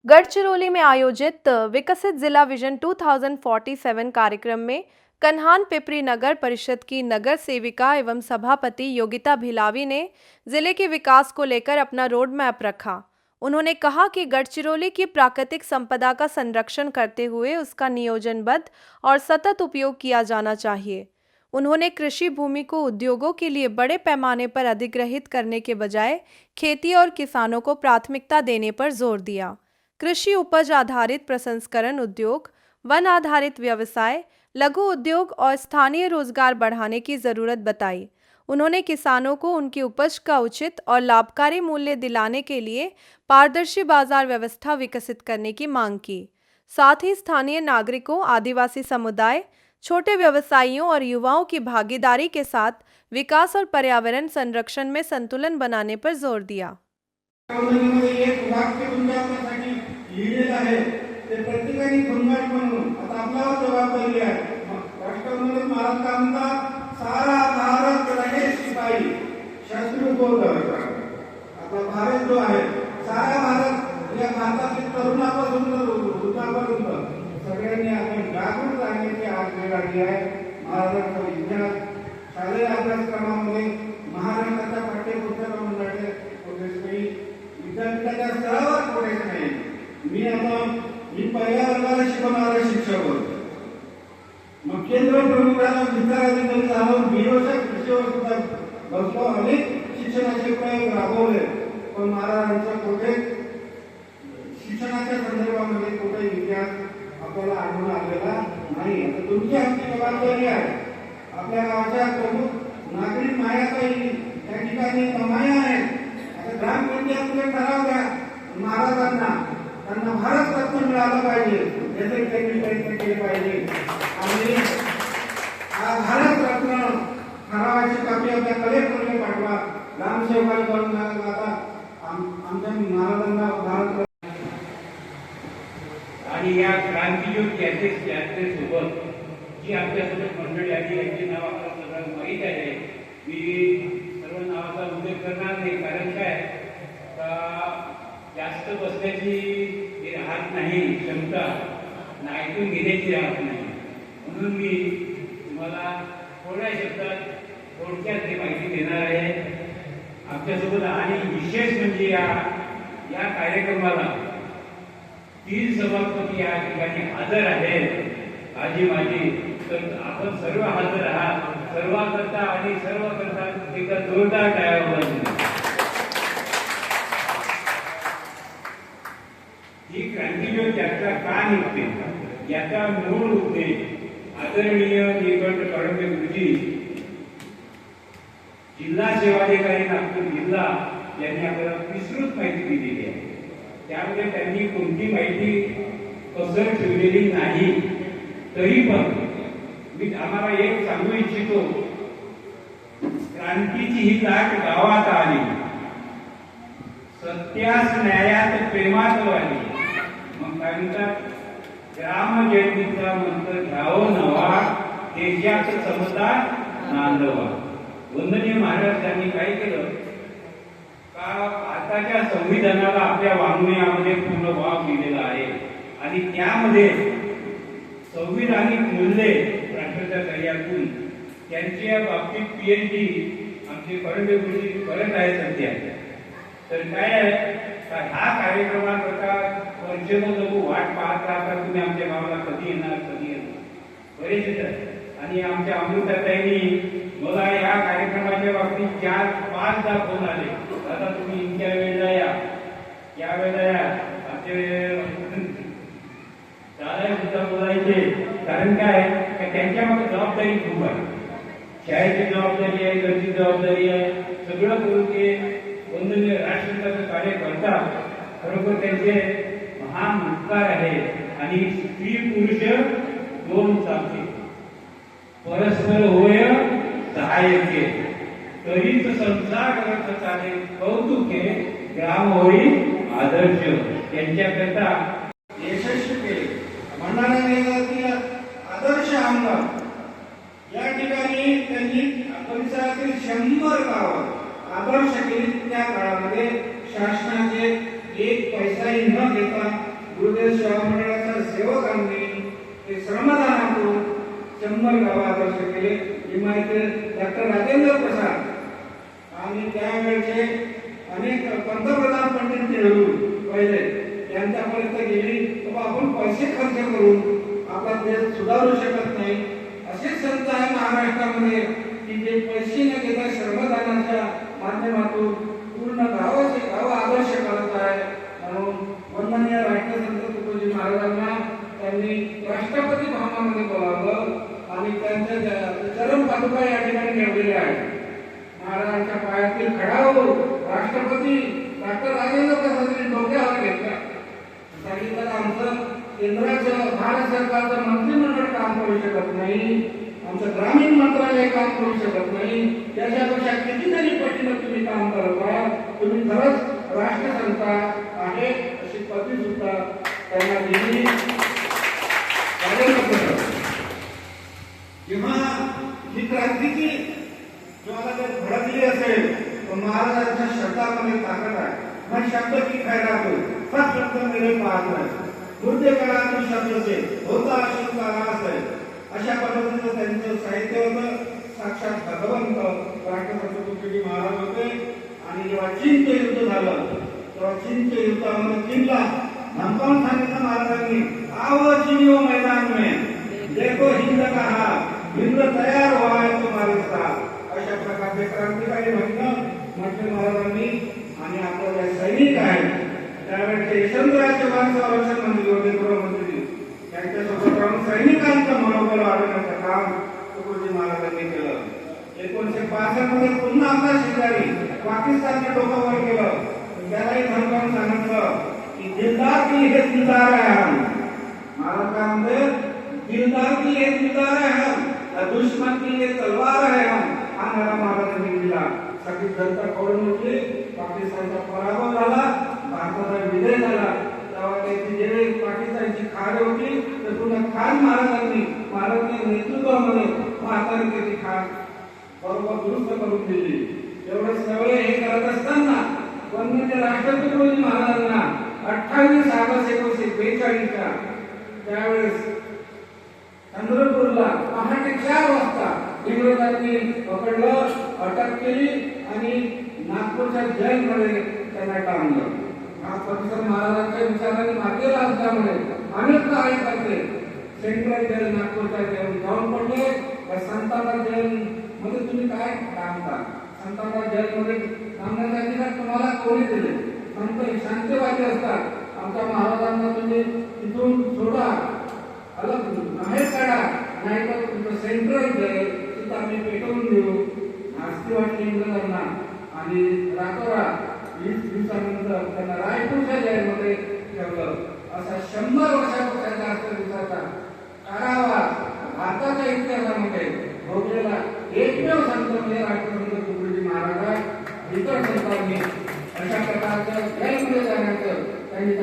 गढ़चिरौली में आयोजित विकसित जिला विजन 2047 कार्यक्रम में कन्हान पिपरी नगर परिषद की नगर सेविका एवं सभापति योगिता भिलावी ने जिले के विकास को लेकर अपना रोड मैप रखा। उन्होंने कहा कि गढ़चिरौली की प्राकृतिक संपदा का संरक्षण करते हुए उसका नियोजनबद्ध और सतत उपयोग किया जाना चाहिए। उन्होंने कृषि भूमि को उद्योगों के लिए बड़े पैमाने पर अधिग्रहित करने के बजाय खेती और किसानों को प्राथमिकता देने पर जोर दिया। कृषि उपज आधारित प्रसंस्करण उद्योग, वन आधारित व्यवसाय, लघु उद्योग और स्थानीय रोजगार बढ़ाने की जरूरत बताई। उन्होंने किसानों को उनकी उपज का उचित और लाभकारी मूल्य दिलाने के लिए पारदर्शी बाजार व्यवस्था विकसित करने की मांग की। साथ ही स्थानीय नागरिकों, आदिवासी समुदाय, छोटे व्यवसायियों और युवाओं की भागीदारी के साथ विकास और पर्यावरण संरक्षण में संतुलन बनाने पर जोर दिया। लिहिलेलं आहे ते प्रत्येकाने खंगाट म्हणून आता आपल्यावर जबाबदारी आहे। राष्ट्रपती महाराजांचा सारा भारत रहे सिपाही शस्त्र को आता भारत जो आहे सारा भारत या भारतातील तरुणापासून वृद्धापर्यंत सगळ्यांनी आपण जागरूक राहण्याची आज वेळ आली आहे। महाराजांचा इतिहास शालेय अभ्यासक्रमामध्ये महाराष्ट्राच्या पाठ्यपुस्तकामध्ये विद्यापीठाच्या स्तरावर पडायचं नाही। मी पहिल्या वर्गाला शिकवणारा शिक्षक होतो। मग केंद्र प्रमुखांना विचाराधिकारी जाऊन बीओच्या विषयावर सुद्धा बसलो, अनेक शिक्षणाचे प्रयोग राबवले, पण महाराजांच्या कुठे शिक्षणाच्या संदर्भामध्ये कुठे इतिहास आपल्याला आढळून आलेला नाही। आता तुमची आमची जबाबदारी आहे। आपल्या गावाच्या प्रमुख नागरिक मायाताई त्या ठिकाणी कमाया आहेत। आता ग्रामपंचायतीने ठराव द्या महाराजांना त्यांना भारत रत्न मिळालं पाहिजे, याचे त्यांनी प्रयत्न केले पाहिजे। आणि भारत रत्न ठरावाची कॉपी आपल्या कलेक्टरने पाठवा, ग्रामसेवकाला करून आता आमच्या महाराजांना भारत आणि या क्रांतिज्योत यात्रेसोबत जी आपल्यासोबत मंडळी आली यांची नाव आपल्याला सगळ्यांना माहीत आहे। मी सर्व नावाचा उल्लेख करणार नाही, कारण काय जास्त बसण्याची राहत नाही क्षमता, ऐकून घेण्याची राहत नाही, म्हणून मी तुम्हाला थोड्या शब्दात थोडक्यात ही माहिती देणार आहे आपल्यासोबत। आणि विशेष म्हणजे या कार्यक्रमाला 3 सभापती या ठिकाणी हजर आहेत। आजी माझी तर आपण सर्व हजर आहात, सर्वांकरता आणि सर्व करता एका जोरदार टाळ्या वाजवूया। ही क्रांतिज्योत यात्रा का निघते याचा मूळ उद्देश आदरणीय नीलकंठ कळंबे गुरुजी, जिल्हा सेवाधिकारी नागपूर जिल्हा यांनी आपल्याला विस्तृत माहिती दिलेली आहे। त्यामध्ये त्यांनी कोणती माहिती कसर ठेवलेली नाही, तरी पण मी आम्हाला एक सांगू इच्छितो, क्रांतीची ही लाट गावात आली, सत्यास न्यायात प्रेमात आली। मग काय म्हणतात, ग्राम जयंतीचा मंत्र घ्यावं नवा, देशात समता नांदवा। वंदनीय महाराजांनी काय केलं का, आताच्या संविधानाला आपल्या वाङ्मयामध्ये पूर्ण वाव दिलेला आहे आणि त्यामध्ये संविधानिक मूल्ये राष्ट्राच्या कार्यातून त्यांच्या बाबतीत पीएचडी आमचे कळंबे गुरुजी करत आहे सध्या। तर काय आहे का, ह्या कार्यक्रमाकरता वर्षभर लोक वाट पाहत राहतात, तुम्ही आमच्या गावाला कधी येणार कधी येणार बरेच येतात। आणि आमच्या अमृताताईंनी मला या कार्यक्रमाच्या बाबतीत 4-5दा फोन आले, आता तुम्ही इतक्या वेळेला या वेळेला या। आमचे दादा सुद्धा बोलायचे, कारण काय त्यांच्या मागे जबाबदारी खूप आहे, शाळेची जबाबदारी आहे, घरची जबाबदारी आहे, सगळं करून ते वंदनीय राष्ट्रहिताचं कार्य करतात। खरोखर त्यांचे महान उपकार आहे। आणि स्त्री पुरुष दोन चालते, परस्पर होय सहाय्यके, तरीच संसार करत चाले कौतुके, ग्राम होई आदर्श। त्यांच्याकरता यशस्वी केले म्हणणाऱ्या आदर्श आमदार या ठिकाणी त्यांनी परिसरातील 100 गावं आदर्श केली। त्या काळामध्ये शासनाचे एक पैसाही न घेता शंभर गावं आदर्श केले. ही माहिती डॉक्टर राजेंद्र प्रसाद आणि त्यावेळेचे अनेक पंतप्रधान पंडित नेहरू पहिले यांच्यापर्यंत गेली. तर आपण पैसे खर्च करून आपला देश सुधारू शकत नाही. असे संत आहे महाराष्ट्रामध्ये की जे पैसे न घेता श्रमदानाच्या माध्यमातून पूर्ण गावाचे गाव आदर्श करत आहे. म्हणून वंदनीय राष्ट्रसंत तुकोजी महाराजांना त्यांनी राष्ट्रपती भवनामध्ये बोलावलं आणि त्यांच्या चरण पादुका या ठिकाणी ठेवलेल्या आहेत. महाराजांच्या पायातील खडा होऊन राष्ट्रपती डॉक्टर राजेंद्र प्रसाद डोक्यावर घेतला. सांगितलं आमचं केंद्राचं भारत सरकारचं मंत्रिमंडळ काम करू शकत नाही, आमचं ग्रामीण मंत्रालय काम करू शकत नाही, त्याच्यापेक्षा कितीतरी पटीनं तुम्ही काम करता. तुम्ही खरंच राष्ट्रसंत आहे अशी पदवी सुद्धा त्यांना दिली. जेव्हा ही क्रांतीची ज्वाला जर भडकली असेल तर महाराजांच्या शब्दामध्ये ताकद आहे. मग शब्द की खैरात हो सब शब्द मेरे पास है, मुद्दे करा तो शब्द से होता अशोक का रास है. अशा पद्धतीचं त्यांचं साहित्य होतं. साक्षात भगवंत राष्ट्रसंत तुकोजी महाराज होते. आणि जेव्हा चीनचं युद्ध झालं तेव्हा चीनच्या युद्धामध्ये चीनला धमकावून सांगितलं महाराजांनी, आओ चीनियों मैदान में देखो हिंद का हाल, हिंद तयार हुआ है तुम्हारे साथ. अशा प्रकारचे क्रांतिकारी म्हटले महाराजांनी. आणि आपले सैनिक आहेत त्यावेळेचे यशवंतराव चव्हाण संरक्षण मंत्री होते, गृहमंत्री. त्यांच्यासोबत राहून सैनिकांचं मनोबल वाढवण्याचं काम तुकोजी महाराजांनी केलं. 1965 मध्ये पुन्हा आपला शेजारी पाकिस्तानच्या डोक्यावर केलं. त्यालाही धमकावून सांगितलं की दिलदार की हे दिलदार आहे हम. महाराज काय म्हणते, दिलदार की हे दिलदार आहे हम, दुश्मन की ये तलवार है हम. हा नारा महाराजांनी दिला. सगळी जनता कळून उठली. पाकिस्तानचा पराभव झाला, भारताचा विजय झाला. तेव्हा त्याची जे पाकिस्तानची खार होती तर पुन्हा खान महाराजांच्या नेतृत्वामध्ये भारताने त्याची खार बरोबर दुरुस्त करून दिली. एवढं सगळे हे करत असताना वंदनीय राष्ट्रपती तुकोजी महाराजांना 28 ऑगस्ट 1942 त्यावेळेस चंद्रपूरला पहाटे 4 वाजता इंग्रजांनी पकडलं, अटक केली आणि नागपूरच्या जेलमध्ये त्यांना टांगलं. हा परिसर महाराजांच्या विचाराने मागेला असल्यामुळे अनेक कार्यकर्ते सेंट्रल जेल नागपूरच्या जेल जाऊन पडले. संतांना जेल मध्ये तुम्ही काय टांगता? संतांना जेलमध्ये टांगण्याचा अधिकार तुम्हाला कोणी दिले? संत शांतवादी असतात. आमच्या महाराजांना तुम्ही तिथून सोडा, अलग बाहेर काढा, नाही तर तुमचं सेंट्रल जेल तिथं आम्ही पेटवून देऊ. नास्ती वाटली इंग्रजांना आणि रातोरात 20 दिवसानंतर त्यांना रायपूरच्या जेलमध्ये ठेवलं. असा 100 वर्षापेक्षा जास्त दिवसाचा कारावास भारताच्या इतिहासामध्ये भोगलेला एकमेव संत म्हणजे राष्ट्रसंत तुकोजी महाराज. इतर संतांनी अशा प्रकारचं जेलमध्ये जाण्याचं त्यांनी